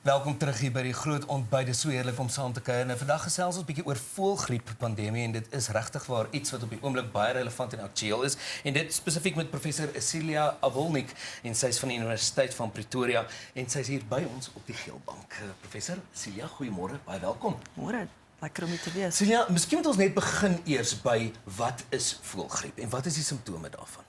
Welkom terug hier by die groot ontbyt. Dit is so heerlik om saam te kuier. En vandag gesels ons 'n bietjie oor voëlgriep pandemie en dit is regtig waar iets wat op die oomblik baie relevant en aktueel is. En dit spesifiek met professor Celia Abolnik en sy is van die Universiteit van Pretoria en sy is hier by ons op die geelbank. Professor Celia, goeiemôre, baie welkom. Môre, lekker om hier te wees. Celia, miskien moet ons net begin eers by wat is voëlgriep en wat is die simptome daarvan?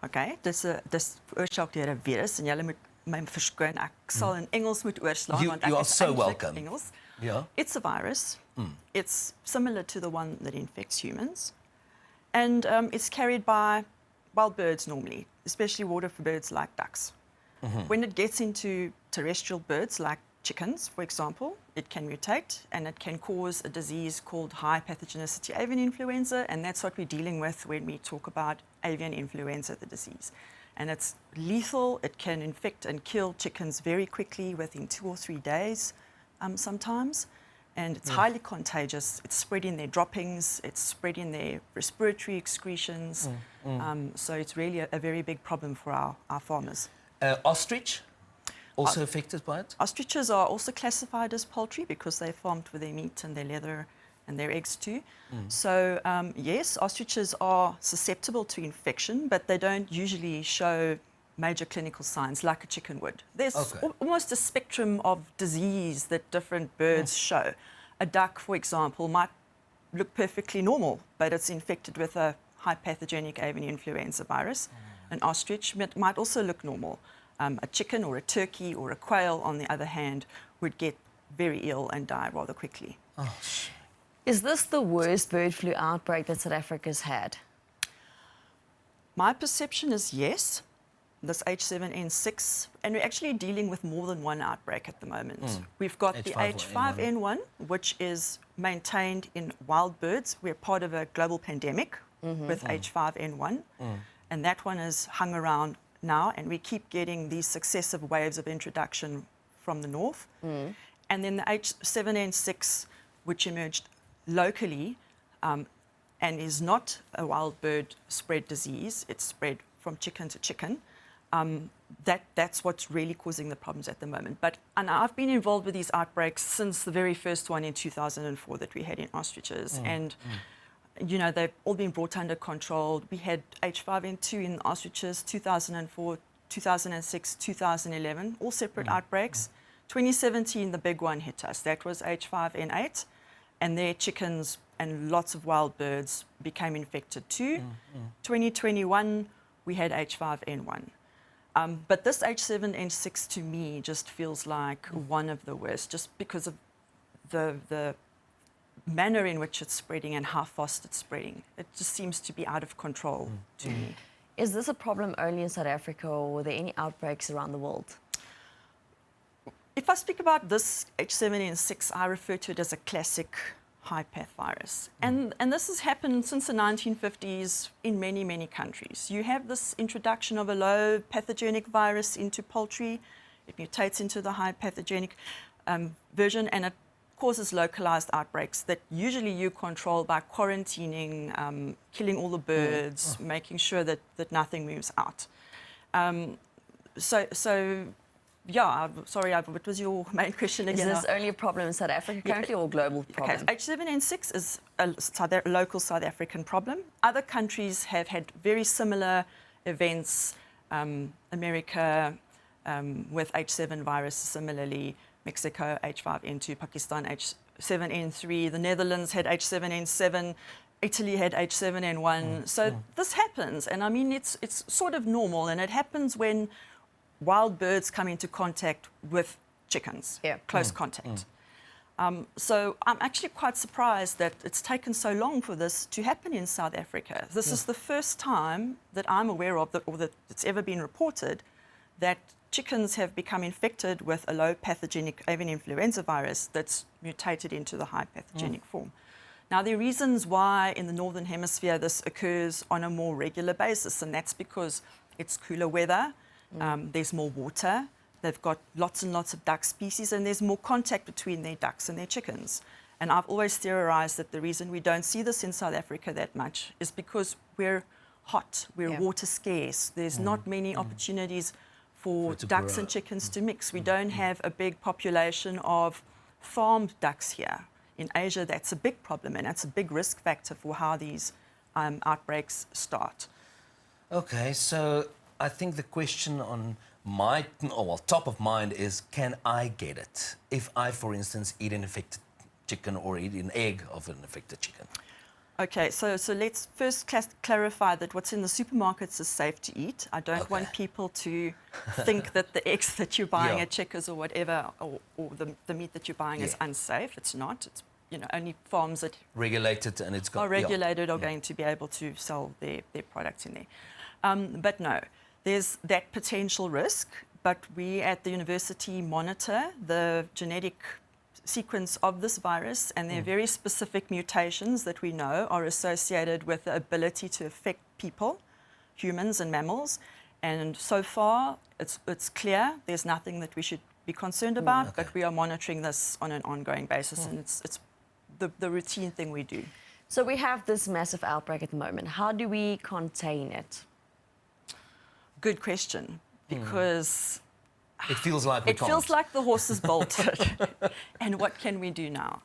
Okay, dis veroorsaak deur 'n virus en julle moet my verskoon. Ek sal in Engels moet oorslaan want ek You are is so eintlik welcome. Engels. Yeah. It's a virus. It's similar to the one that infects humans. And it's carried by wild birds normally, especially water birds like ducks. When it gets into terrestrial birds like chickens, for example, it can mutate and it can cause a disease called high pathogenicity avian influenza, and that's what we're dealing with when we talk about avian influenza, the disease. And it's lethal. It can infect and kill chickens very quickly within 2 or 3 days sometimes. And it's highly contagious. It's spreading their droppings. It's spreading their respiratory excretions. So it's really a very big problem for our farmers. Ostrich, also affected by it? Ostriches are also classified as poultry because they're farmed with their meat and their leather and their eggs too. So yes, ostriches are susceptible to infection, but they don't usually show major clinical signs like a chicken would. There's almost a spectrum of disease that different birds show. A duck, for example, might look perfectly normal, but it's infected with a high pathogenic avian influenza virus. An ostrich might also look normal. A chicken or a turkey or a quail, on the other hand, would get very ill and die rather quickly. Is this the worst bird flu outbreak that South Africa's had? My perception is yes, this H7N6, and we're actually dealing with more than one outbreak at the moment. We've got the H5N1, which is maintained in wild birds. We're part of a global pandemic with H5N1, and that one is hung around now, and we keep getting these successive waves of introduction from the north. And then the H7N6, which emerged locally and is not a wild bird spread disease, it's spread from chicken to chicken. That's what's really causing the problems at the moment. And I've been involved with these outbreaks since the very first one in 2004 that we had in ostriches. And you know, they've all been brought under control. We had H5N2 in ostriches, 2004, 2006, 2011, all separate outbreaks. 2017, the big one hit us. That was H5N8, and their chickens and lots of wild birds became infected too. 2021, we had H5N1. But this H7N6 to me just feels like one of the worst, just because of the manner in which it's spreading and how fast it's spreading. It just seems to be out of control to me. Is this a problem only in South Africa, or were there any outbreaks around the world? If I speak about this H7N6, I refer to it as a classic high path virus. And this has happened since the 1950s in many, many countries. You have this introduction of a low pathogenic virus into poultry. It mutates into the high pathogenic version, and it causes localized outbreaks that usually you control by quarantining, killing all the birds, making sure that nothing moves out. Yeah, sorry, what was your main question again? Is this only a problem in South Africa currently or a global problem? Okay, H7N6 is a local South African problem. Other countries have had very similar events. America with H7 virus similarly, Mexico H5N2, Pakistan H7N3, the Netherlands had H7N7, Italy had H7N1. So this happens, and I mean it's sort of normal, and it happens when wild birds come into contact with chickens, close contact. So I'm actually quite surprised that it's taken so long for this to happen in South Africa. This is the first time that I'm aware of, or that it's ever been reported, that chickens have become infected with a low pathogenic avian influenza virus that's mutated into the high pathogenic form. Now, there are reasons why in the Northern Hemisphere this occurs on a more regular basis, and that's because it's cooler weather, there's more water, they've got lots and lots of duck species, and there's more contact between their ducks and their chickens. And I've always theorized that the reason we don't see this in South Africa that much is because we're hot, we're water scarce, there's not many opportunities for ducks and chickens to mix. We don't have a big population of farmed ducks here. In Asia, that's a big problem, and that's a big risk factor for how these outbreaks start. Okay, so I think the question on my top of mind is, can I get it if I, for instance, eat an infected chicken or eat an egg of an infected chicken? Okay, so let's first clarify that what's in the supermarkets is safe to eat. I don't want people to think that the eggs that you're buying at Checkers or whatever, or the meat that you're buying is unsafe. It's not. It's only farms that regulated and it's got are regulated are going to be able to sell their products in there. But no, there's that potential risk. But we at the university monitor the genetic sequence of this virus, and there are very specific mutations that we know are associated with the ability to affect people, humans and mammals. And so far, it's clear there's nothing that we should be concerned about, but we are monitoring this on an ongoing basis, and it's the routine thing we do. So we have this massive outbreak at the moment. How do we contain it? Good question, because it feels like we can't. It feels like the horse is bolted. And what can we do now?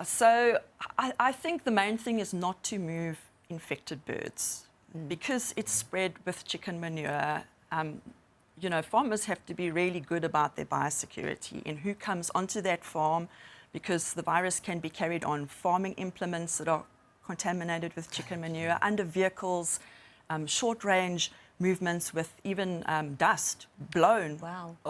So I think the main thing is not to move infected birds because it's spread with chicken manure. Farmers have to be really good about their biosecurity and who comes onto that farm, because the virus can be carried on farming implements that are contaminated with chicken manure, under vehicles, short-range movements with even dust blown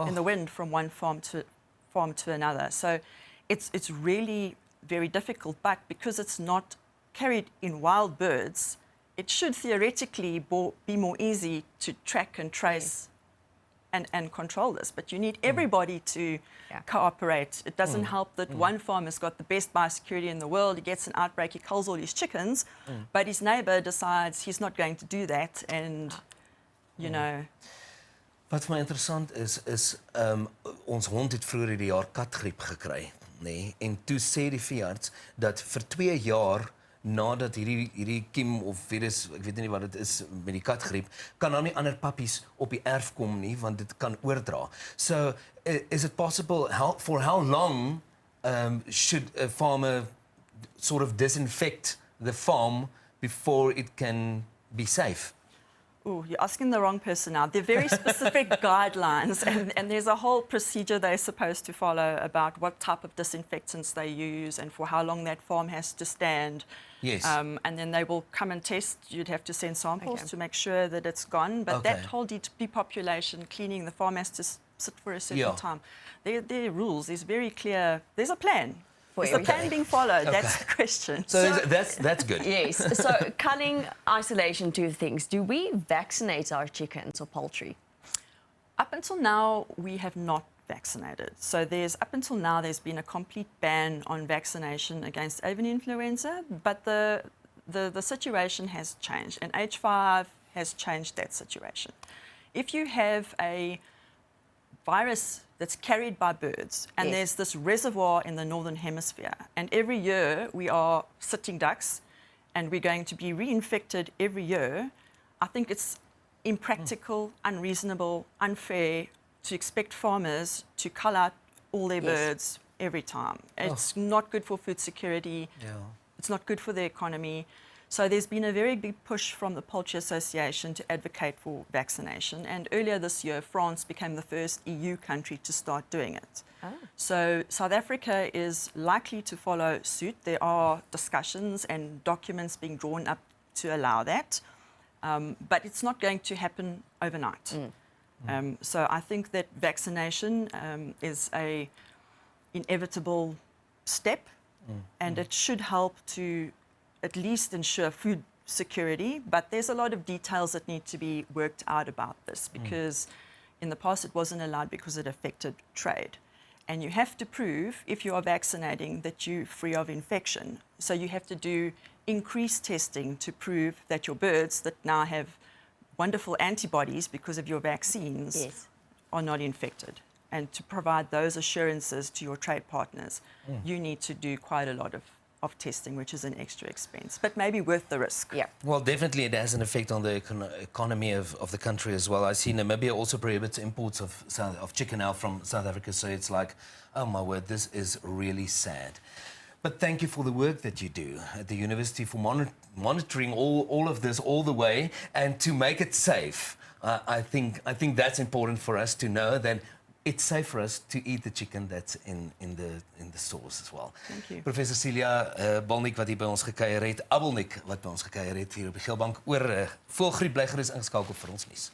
in the wind from one farm to another. So it's really very difficult, but because it's not carried in wild birds, it should theoretically be more easy to track and trace and control this. But you need everybody to cooperate. It doesn't help that one farmer's got the best biosecurity in the world, he gets an outbreak, he kills all his chickens, but his neighbour decides he's not going to do that, and Wat vir my interessant is ons hond het vroeër hierdie jaar katgriep gekry, nê? En toe sê die veearts dat vir 2 jaar nadat hierdie kiem of virus, ek weet nie wat dit is met die katgriep, kan dan nie ander pappies op die erf kom nie, want dit kan oordra. So is it possible, for how long should a farmer sort of disinfect the farm before it can be safe? Oh, you're asking the wrong person now. They're very specific guidelines, and there's a whole procedure they're supposed to follow about what type of disinfectants they use and for how long that farm has to stand. Yes. And then they will come and test. You'd have to send samples to make sure that it's gone. But that whole depopulation, cleaning the farm has to sit for a certain time. There are rules. There's very clear. There's a plan. Is the plan being followed? That's the question. So that's good. Yes. So culling isolation, 2 things. Do we vaccinate our chickens or poultry? Up until now, we have not vaccinated. So up until now, there's been a complete ban on vaccination against avian influenza, but the situation has changed, and H5 has changed that situation. If you have a virus that's carried by birds, and there's this reservoir in the northern hemisphere, and every year we are sitting ducks, and we're going to be reinfected every year, I think it's impractical, unreasonable, unfair to expect farmers to cull out all their birds every time. It's not good for food security. It's not good for the economy. So there's been a very big push from the Poultry Association to advocate for vaccination. And earlier this year, France became the first EU country to start doing it. So South Africa is likely to follow suit. There are discussions and documents being drawn up to allow that. But it's not going to happen overnight. So I think that vaccination is an inevitable step, and it should help to at least ensure food security, but there's a lot of details that need to be worked out about this, because in the past it wasn't allowed because it affected trade. And you have to prove, if you are vaccinating, that you're free of infection. So you have to do increased testing to prove that your birds that now have wonderful antibodies because of your vaccines are not infected. And to provide those assurances to your trade partners, you need to do quite a lot of of testing, which is an extra expense, but maybe worth the risk. Yeah. Well, definitely it has an effect on the economy of the country as well. I see Namibia also prohibits imports of chicken now from South Africa, so it's like, oh my word, this is really sad. But thank you for the work that you do at the university for monitoring all of this all the way and to make it safe. I think that's important for us to know that it's safe for us to eat the chicken that's in the stores as well. Thank you. Professor Celia Abolnik wat hier by ons gekuier het, Abolnik wat by ons gekuier het hier op die Geelbank oor voëlgriep, bly gerus ingeskakel vir ons nuus.